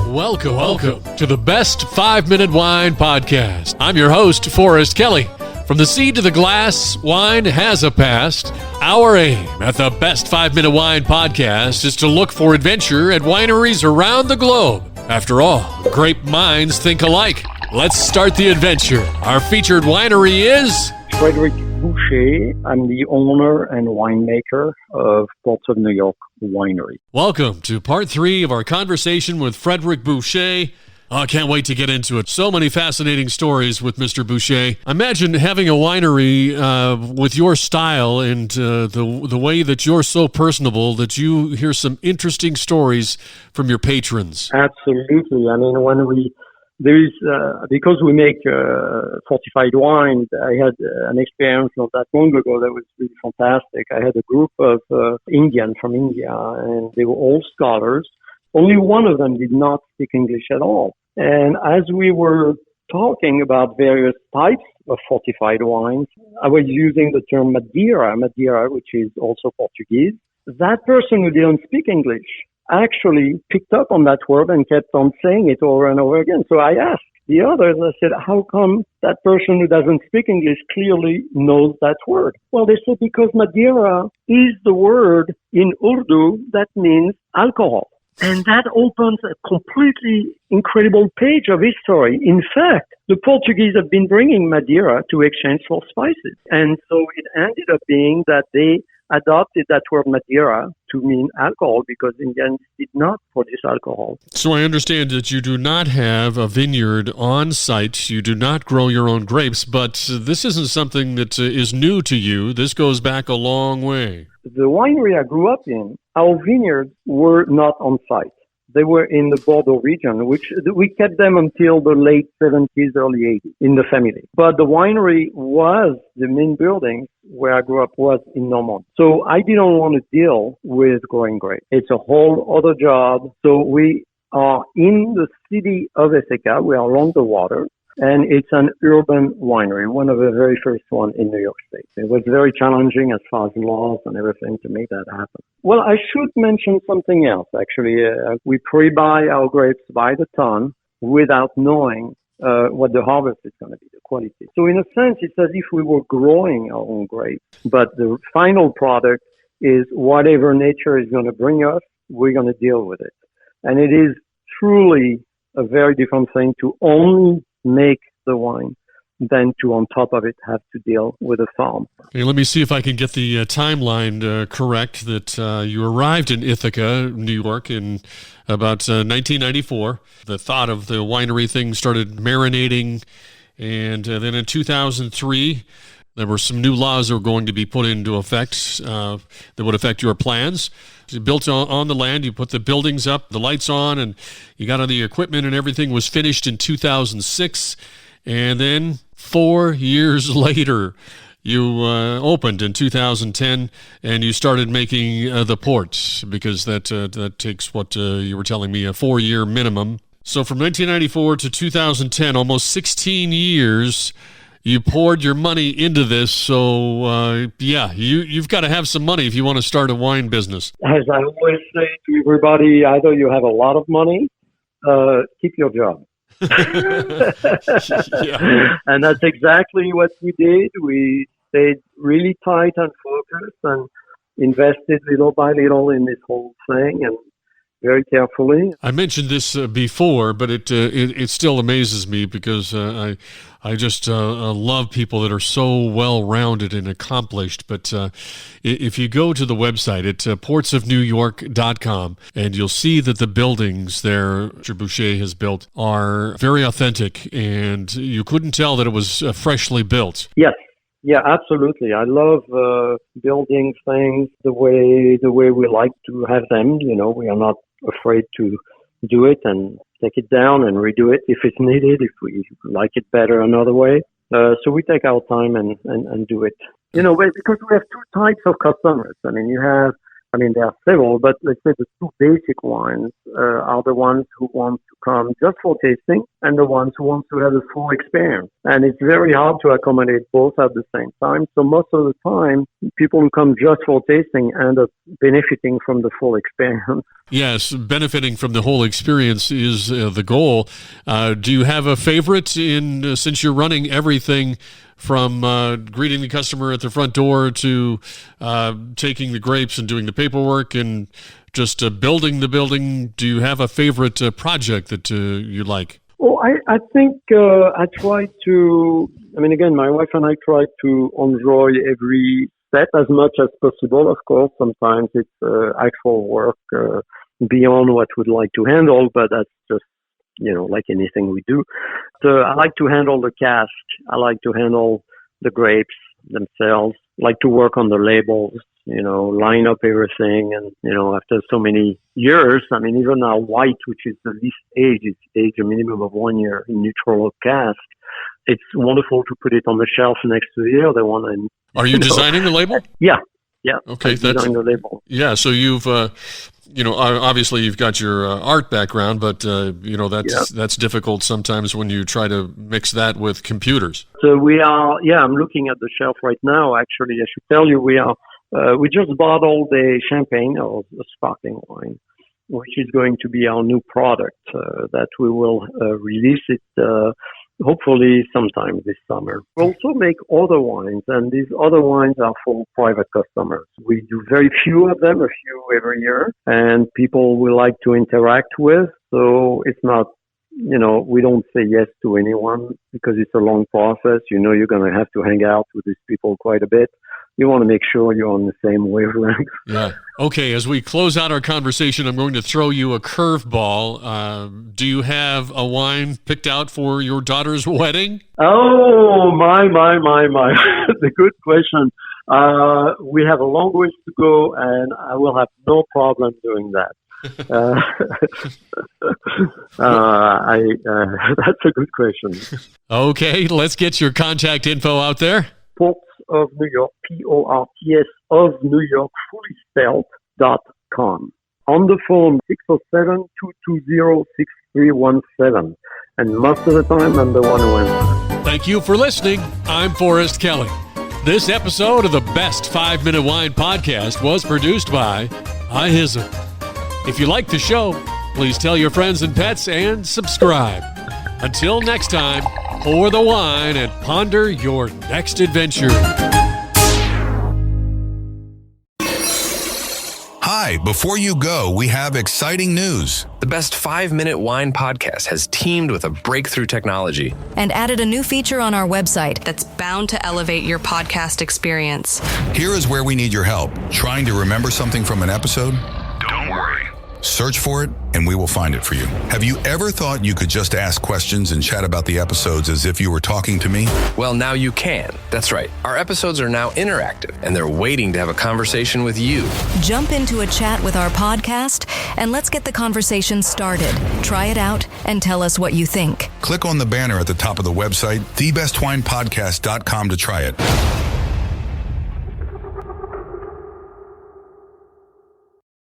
Welcome to the Best 5-Minute Wine Podcast. I'm your host, Forrest Kelly. From the seed to the glass, wine has a past. Our aim at the Best 5-Minute Wine Podcast is to look for adventure at wineries around the globe. After all, great minds think alike. Let's start the adventure. Our featured winery is... Frederic Boucher. I'm the owner and winemaker of Ports of New York Winery. Welcome to part 3 of our conversation with Frederic Boucher. I can't wait to get into it. So many fascinating stories with Mr. Boucher. Imagine having a winery with your style and the way that you're so personable that you hear some interesting stories from your patrons. Absolutely. I mean, because we make fortified wine, I had an experience not that long ago that was really fantastic. I had a group of Indians from India, and they were all scholars. Only one of them did not speak English at all. And as we were talking about various types of fortified wines, I was using the term Madeira, which is also Portuguese. That person who didn't speak English actually picked up on that word and kept on saying it over and over again. So I asked the others, I said, how come that person who doesn't speak English clearly knows that word? Well, they said because Madeira is the word in Urdu that means alcohol. And that opens a completely incredible page of history. In fact, the Portuguese have been bringing Madeira to exchange for spices. And so it ended up being that they adopted that word Madeira to mean alcohol because Indians did not produce alcohol. So I understand that you do not have a vineyard on site. You do not grow your own grapes, but this isn't something that is new to you. This goes back a long way. The winery I grew up in, our vineyards were not on site. They were in the Bordeaux region, which we kept them until the late 70s, early 80s in the family. But the winery the main building where I grew up was in Normandy. So I didn't want to deal with growing grapes. It's a whole other job. So we are in the city of Ithaca. We are along the water. And it's an urban winery, one of the very first one in New York State. It was very challenging as far as laws and everything to make that happen. Well, I should mention something else, actually. We pre-buy our grapes by the ton without knowing what the harvest is going to be, the quality. So in a sense, it's as if we were growing our own grapes. But the final product is whatever nature is going to bring us, we're going to deal with it. And it is truly a very different thing to only make the wine than to, on top of it, have to deal with a farm. Hey, let me see if I can get the timeline correct, that you arrived in Ithaca, New York, in about 1994. The thought of the winery thing started marinating, and then in 2003, there were some new laws that were going to be put into effect that would affect your plans. You built on the land, you put the buildings up, the lights on, and you got all the equipment, and everything was finished in 2006. And then 4 years later, you opened in 2010, and you started making the port, because that takes what you were telling me, a 4-year minimum. So from 1994 to 2010, almost 16 years, you poured your money into this, so you've got to have some money if you want to start a wine business. As I always say to everybody, either you have a lot of money, keep your job. Yeah. And that's exactly what we did. We stayed really tight and focused and invested little by little in this whole thing, and very carefully. I mentioned this before, but it still amazes me because I just love people that are so well-rounded and accomplished. But if you go to the website at portsofnewyork.com, and you'll see that the buildings there Mr. Boucher has built are very authentic, and you couldn't tell that it was freshly built. Yes. Yeah, absolutely. I love building things the way we like to have them. You know, we are not afraid to do it and take it down and redo it if it's needed, if we like it better another way. So we take our time and do it. You know, because we have two types of customers. I mean, you have I mean, there are several, but let's say the two basic wines are the ones who want to come just for tasting and the ones who want to have a full experience. And it's very hard to accommodate both at the same time. So most of the time, people who come just for tasting end up benefiting from the full experience. Yes, benefiting from the whole experience is the goal. Do you have a favorite since you're running everything from greeting the customer at the front door to taking the grapes and doing the paperwork and just building the building? Do you have a favorite project that you like? Oh, I think I try to, again, my wife and I try to enjoy every step as much as possible. Of course, sometimes it's actual work beyond what we'd like to handle, but that's just, like anything we do. So I like to handle the cask. I like to handle the grapes themselves. I like to work on the labels, line up everything. And, after so many years, even our white, which is the least age, it's aged a minimum of 1 year in neutral oak cask. It's wonderful to put it on the shelf next to the other one. And are you designing the label? Yeah. Okay, that's the label. Yeah, so you've obviously you've got your art background, but that's difficult sometimes when you try to mix that with computers. So I'm looking at the shelf right now. Actually, I should tell you we just bottled a champagne or a sparkling wine, which is going to be our new product that we will release it hopefully sometime this summer. We also make other wines, and these other wines are for private customers. We do very few of them, a few every year, and people we like to interact with. So it's not, we don't say yes to anyone because it's a long process. You're going to have to hang out with these people quite a bit. You want to make sure you're on the same wavelength. Yeah. Okay, as we close out our conversation, I'm going to throw you a curveball. Do you have a wine picked out for your daughter's wedding? Oh, my. That's a good question. We have a long ways to go, and I will have no problem doing that. That's a good question. Okay, let's get your contact info out there. Ports of New York, PORTS of New York, fully spelled.com. On the phone, 607-220-6317. And most of the time, I'm the one who answers. Thank you for listening. I'm Forrest Kelly. This episode of the Best 5-Minute Wine Podcast was produced by Ithaca. If you like the show, please tell your friends and pets and subscribe. Until next time, pour the wine and ponder your next adventure. Hi, before you go, we have exciting news. The Best 5-Minute Wine Podcast has teamed with a breakthrough technology and added a new feature on our website that's bound to elevate your podcast experience. Here is where we need your help. Trying to remember something from an episode? Don't worry. Search for it, and we will find it for you. Have you ever thought you could just ask questions and chat about the episodes as if you were talking to me? Well, now you can. That's right. Our episodes are now interactive, and they're waiting to have a conversation with you. Jump into a chat with our podcast, and let's get the conversation started. Try it out, and tell us what you think. Click on the banner at the top of the website, thebestwinepodcast.com, to try it.